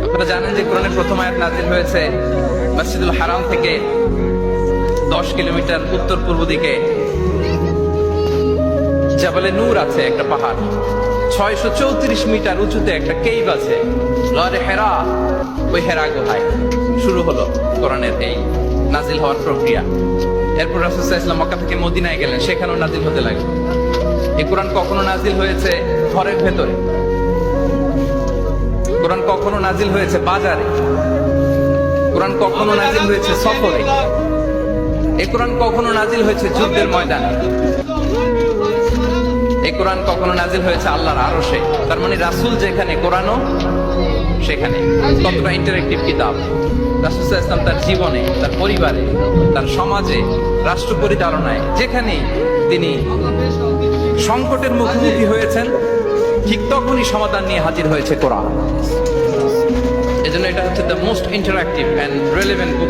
আপনারা জানেন যে কোরআনের প্রথম আয়াত নাযিল হয়েছে মসজিদুল হারাম থেকে 10 কিলোমিটার উত্তর পূর্ব দিকে জাবালে নূর আছে, একটা পাহাড় 634 মিটার উঁচুতে একটা কেইভ আছে, গারে হেরা। ওই হেরা গুহায় শুরু হলো কোরআনের এই নাজিল হওয়ার প্রক্রিয়া। এরপর রাসূল সাল্লাল্লাহু আলাইহি ওয়াসাল্লাম মক্কা থেকে মদিনায় গেলেন, সেখানেও নাজিল হতে লাগলো। এই কোরআন কখনো নাজিল হয়েছে ঘরের ভেতরে, কোরআন কখনো নাজিল হয়েছে বাজারে, কোরআন কখনো নাজিল হয়েছে সফরে, এই কোরআন কখনো নাজিল হয়েছে যুদ্ধের ময়দানে, এই কোরআন কখনো নাজিল হয়েছে আল্লাহর আরশে। তার মানে রাসূল যেখানে, কোরআনও সেখানে। কতটা ইন্টারেক্টিভ কিতাব! রাসূল সাল্লাল্লাহু আলাইহি ওয়াসাল্লাম তার জীবনে, তার পরিবারে, তার সমাজে, রাষ্ট্র পরিচালনায় যেখানেই তিনি সংকটের মুখোমুখি হয়েছেন, ঠিক তখনই সমাধান নিয়ে হাজির হয়েছে কোরআন। এজন্য এটা হচ্ছে the most interactive and relevant book